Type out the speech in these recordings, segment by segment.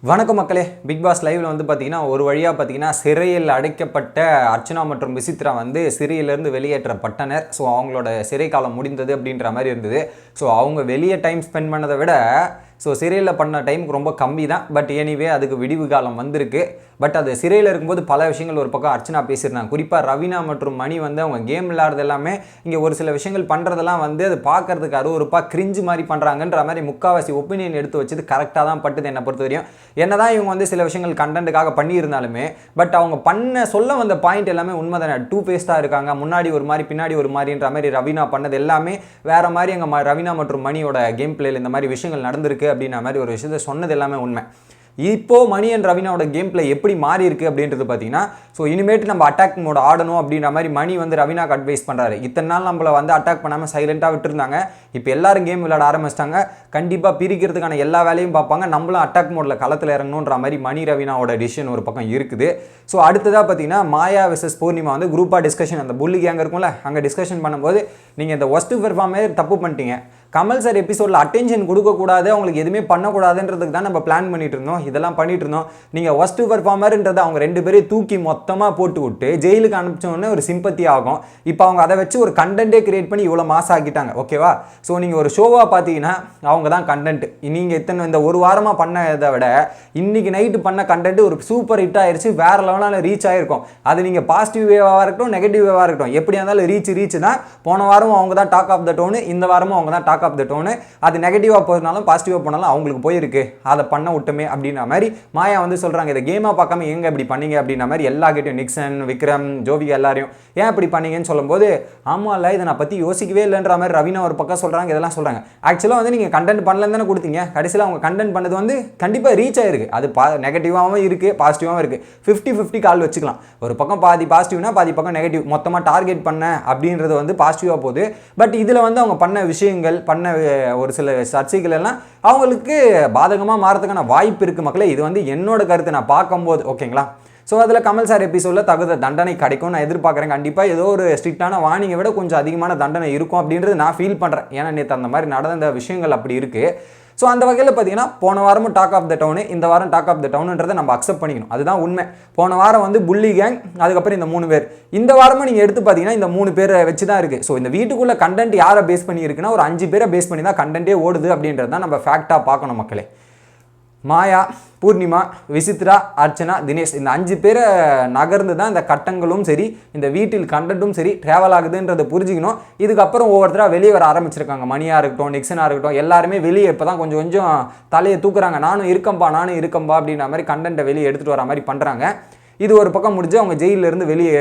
வணக்கம் மக்களே. Big pass லைவ்ல வந்து பார்த்தீங்கன்னா ஒரு வழியாக பார்த்தீங்கன்னா சிறையில் அடைக்கப்பட்ட அர்ச்சனா மற்றும் விசித்ரா வந்து சிறையிலேருந்து வெளியேற்றப்பட்டனர். ஸோ அவங்களோட சிறை காலம் முடிந்தது அப்படின்ற மாதிரி இருந்தது. ஸோ அவங்க வெளியே டைம் ஸ்பெண்ட் பண்ணதை விட சிறையில் பண்ண டைமுக்கு ரொம்ப கம்மி தான். பட் எனிவே அதுக்கு விடிவு காலம் வந்திருக்கு. பட் அது சிறையில் இருக்கும்போது பல விஷயங்கள் ஒரு பக்கம் அர்ச்சனா பேசியிருந்தாங்க. குறிப்பாக ரவீனா மற்றும் மணி வந்து அவங்க கேம் விளையாடுறது எல்லாமே இங்கே ஒரு சில விஷயங்கள் பண்ணுறதெல்லாம் வந்து அது பார்க்கறதுக்கு அருவருப்பாக கிரிஞ்சு மாதிரி பண்ணுறாங்கன்ற மாதிரி முக்கால்வாசி ஒப்பீனியன் எடுத்து வச்சது கரெக்டாக தான் பட்டுது என்னை பொறுத்த வரையும். என்னதான் இவங்க வந்து சில விஷயங்கள் கண்டென்ட்டுக்காக பண்ணியிருந்தாலுமே பட் அவங்க சொல்ல வந்த பாயிண்ட் எல்லாமே உண்மை தானே. டூ ஃபேஸ்டாக இருக்காங்க, முன்னாடி ஒரு மாதிரி பின்னாடி ஒரு மாதிரின்ற மாதிரி ரவீனா பண்ணது எல்லாமே வேற மாதிரி எங்கள் ரவீனா மற்றும் மணியோட கேம் பிளேயில் இந்த மாதிரி விஷயங்கள் நடந்திருக்கு அப்படின்ற மாதிரி ஒரு விஷயத்தை சொன்னது எல்லாமே உண்மை. இப்போ மணி அண்ட் ரவீனாவோட கேம் பிளே எப்படி மாறி இருக்கு அப்படின்றது பார்த்தீங்கன்னா இனிமேட்டு நம்ம அட்டாக் மோட் ஆடணும் அப்படின்ற மாதிரி மணி வந்து ரவீனாக்கு அட்வைஸ் பண்ணுறாரு. இத்தனை நாள் நம்மளை வந்து அட்டாக் பண்ணாமல் சைலண்டாக விட்டுருந்தாங்க. இப்போ எல்லாரும் கேம் விளையாட ஆரம்பிச்சிட்டாங்க. கண்டிப்பாக பிரிக்கிறதுக்கான எல்லா வேலையும் பார்ப்பாங்க. நம்மளும் அட்டாக் மோடில் களத்தில் இறங்கணுன்ற மாதிரி மணி ரவீனாவோட டிசிஷன் ஒரு பக்கம் இருக்குது. அடுத்ததாக பார்த்தீங்கன்னா மாயா வெர்சஸ் பூர்ணிமா வந்து குரூப்பாக டிஸ்கஷன் அந்த புள்ளி கேங் இருக்கும்ல அங்கே டிஸ்கஷன் பண்ணும்போது நீங்கள் இந்த ஒஸ்ட் பெர்ஃபார்மே தப்பு பண்ணிட்டீங்க. கமல் சார் எபிசோடில் அட்டென்ஷன் கொடுக்கக்கூடாது, அவங்களுக்கு எதுவுமே பண்ணக்கூடாதுன்றதுக்கு தான் நம்ம பிளான் பண்ணிட்டு இருந்தோம். இதெல்லாம் பண்ணிட்டு இருந்தோம். நீங்கள் ஒஸ்ட் பெர்ஃபார்மர்ன்றதை அவங்க ரெண்டு பேரையும் தூக்கி மொத்தமாக போட்டு விட்டு ஜெயிலுக்கு அனுப்பிச்சோன்னே ஒரு சிம்பத்தி ஆகும். இப்போ அவங்க அதை வச்சு ஒரு கண்டென்ட்டே கிரியேட் பண்ணி இவ்வளோ மாசம் ஆக்கிட்டாங்க. ஓகேவா? நீங்கள் ஒரு ஷோவாக பார்த்தீங்கன்னா அவங்க தான் கண்டென்ட். நீங்கள் இந்த ஒரு வாரமாக பண்ணதை விட இன்னைக்கு நைட்டு பண்ண கண்டென்ட் ஒரு சூப்பர் ஹிட் ஆயிடுச்சு, வேற லெவலில் ரீச் ஆகிருக்கும். அது நீங்கள் பாசிட்டிவ் வேவாக இருக்கட்டும் நெகட்டிவ் வேவாக இருக்கட்டும், எப்படியா இருந்தாலும் ரீச் தான். போன வாரம் அவங்க தான் டாக் ஆஃப் த டோனு, இந்த வாரமும் அவங்க தான் டாக் ஆஃப் த டோனு. அது நெகட்டிவாக போனாலும் பாசிட்டிவாக போனாலும் அவங்களுக்கு போயிருக்கு, அதை பண்ண விட்டுமே அப்படின்ற மாதிரி மாயா வந்து சொல்கிறாங்க. இதை கேமாக பார்க்காம எங்கே இப்படி பண்ணீங்க அப்படின்ற மாதிரி எல்லா கிட்டையும் நிக்சன் விக்ரம் ஜோவிகா எல்லாரையும் ஏன் இப்படி பண்ணீங்கன்னு சொல்லும்போது ஆமாம் இல்லை இதை நான் பற்றி யோசிக்கவே இல்லைன்ற மாதிரி ரவீனா ஒரு பக்கம் சொல்கிறாங்க. இதெல்லாம் சொல்கிறாங்க. ஆக்சுவலாக வந்து நீங்கள் கண்டென்ட் பண்ணலன்னு தானே கொடுத்தீங்க. கடைசியில் அவங்க கண்டென்ட் பண்ணது வந்து கண்டிப்பாக ரீச் ஆயிருக்கு. அது நெகட்டிவாகவும் இருக்குது பாசிட்டிவாகவும் இருக்குது. 50-50 கால் வச்சுக்கலாம். ஒரு பக்கம் பாதி பாசிட்டிவ்னா பாதி பக்கம் நெகட்டிவ். மொத்தமாக டார்கெட் பண்ண அப்படின்றது வந்து பாசிட்டிவாக போகுது. பட் இதில் வந்து அவங்க பண்ண விஷயங்கள் பண்ண ஒரு சில சர்ச்சைகள் எல்லாம் அவங்களுக்கு பாதகமாக மாறதுக்கான வாய்ப்பு இருக்குது மக்களே. இது வந்து என்னோட கருத்து நான் பார்க்கும்போது. ஓகேங்களா? அதில் கமல் சார் எபிசோடில் தகுந்த தண்டனை கிடைக்கும் நான் எதிர்பார்க்குறேன். கண்டிப்பாக ஏதோ ஒரு ஸ்ட்ரிக்டான வார்னிங்கை விட கொஞ்சம் அதிகமான தண்டனை இருக்கும் அப்படின்றது நான் ஃபீல் பண்ணுறேன். ஏன்னா நேற்று அந்த மாதிரி நடந்த விஷயங்கள் அப்படி இருக்குது. அந்த வகையில் பார்த்தீங்கன்னா போன வாரமும் டாக் ஆஃப் த டவுனு, இந்த வாரம் டாக் ஆஃப் த டவுனுன்றதை நம்ம அக்செப்ட் பண்ணிக்கணும். அதுதான் உண்மை. போன வாரம் வந்து புள்ளி கேங், அதுக்கப்புறம் இந்த 3 பேர். இந்த வாரமும் நீங்கள் எடுத்து பார்த்தீங்கன்னா இந்த 3 பேரை வச்சு தான் இருக்குது. இந்த வீட்டுக்குள்ளே கண்டென்ட் யாரை பேஸ் பண்ணி இருக்குன்னா ஒரு 5 பேரை பேஸ் பண்ணி தான் கண்டென்ட்டே ஓடுது அப்படின்றது தான் நம்ம ஃபேக்டாக பார்க்கணும் மக்களே. மாயா, பூர்ணிமா, விசித்ரா, அர்ச்சனா, தினேஷ் இந்த 5 பேரை நகர்ந்து தான் இந்த கட்டங்களும் சரி இந்த வீட்டில் கண்டென்ட்டும் சரி ட்ராவல் ஆகுதுன்றதை புரிஞ்சுக்கணும். இதுக்கப்புறம் ஒவ்வொருத்தராக வெளியே வர ஆரம்பிச்சிருக்காங்க. மணியாக இருக்கட்டும் நிக்சனாக இருக்கட்டும் எல்லாருமே வெளியே இப்போ தான் கொஞ்சம் கொஞ்சம் தலையை தூக்குறாங்க. நானும் இருக்கம்பா அப்படின்ற மாதிரி கண்டென்ட்டை வெளியே எடுத்துகிட்டு வர மாதிரி பண்ணுறாங்க. இது ஒரு பக்கம் முடிஞ்சு அவங்க ஜெயிலிருந்து வெளியே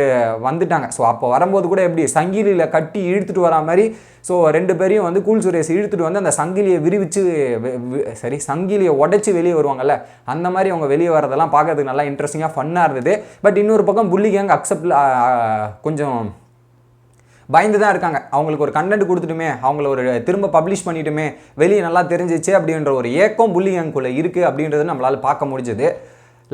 வந்துட்டாங்க. அப்போ வரும்போது கூட எப்படி சங்கிலியில் கட்டி இழுத்துட்டு வரா மாதிரி 2 பேரையும் வந்து கூல் சுரேஷ் இழுத்துட்டு வந்து அந்த சங்கிலியை விரிவிச்சு சங்கிலியை உடைச்சி வெளியே வருவாங்கல்ல அந்த மாதிரி அவங்க வெளியே வரதெல்லாம் பார்க்கறதுக்கு நல்லா இன்ட்ரெஸ்டிங்காக ஃபன்னாக இருந்தது. பட் இன்னொரு பக்கம் புள்ளி கேங் கொஞ்சம் பயந்து தான் இருக்காங்க. அவங்களுக்கு ஒரு கண்டென்ட் கொடுத்துட்டுமே அவங்கள ஒரு திரும்ப பப்ளிஷ் பண்ணிட்டுமே வெளியே நல்லா தெரிஞ்சிச்சு அப்படின்ற ஒரு ஏக்கம் புள்ளி கேங்குள்ளே இருக்குது அப்படின்றது நம்மளால் பார்க்க முடிஞ்சது.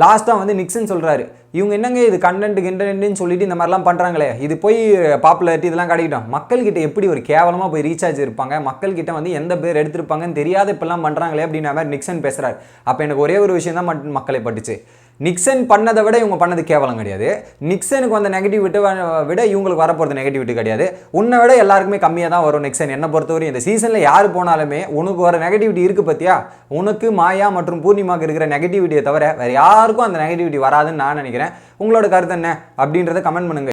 லாஸ்ட்டாக வந்து நிக்சன் சொல்கிறாரு, இவங்க என்னங்க இது கண்டென்ட்னு சொல்லிட்டு இந்த மாதிரிலாம் பண்ணுறாங்களே, இது போய் பாப்புலாரிட்டி இதெல்லாம் கிடைக்கட்டும். மக்கள்கிட்ட எப்படி ஒரு கேவலமாக போய் ரீசார்ஜ் இருப்பாங்க, மக்கள்கிட்ட வந்து எந்த பேர் எடுத்திருப்பாங்கன்னு தெரியாத இப்பெல்லாம் பண்ணுறாங்களே அப்படின்ற மாதிரி நிக்சன் பேசுகிறார். அப்போ எனக்கு ஒரே ஒரு விஷயம் தான் மக்களை பட்டுச்சு. நிக்சன் பண்ணதை விட இவங்க பண்ணது கேவலம் கிடையாது. நிக்சனுக்கு வந்த நெகட்டிவிட்டி விட இவங்களுக்கு வரப்போகிறது நெகட்டிவிட்டி கிடையாது. உன்னை விட எல்லாருக்குமே கம்மியாக தான் வரும் நிக்சன். என்ன பொறுத்தவரையும் இந்த சீசனில் யார் போனாலுமே உனக்கு வர நெகட்டிவிட்டி இருக்குது பார்த்தியா, உனக்கு மாயா மற்றும் பூர்ணிமாவுக்கு இருக்கிற நெகட்டிவிட்டியை தவிர வேறு யாருக்கும் அந்த நெகட்டிவிட்டி வராதுன்னு நான் நினைக்கிறேன். உங்களோட கருத்து என்ன அப்படின்றத கமெண்ட் பண்ணுங்க.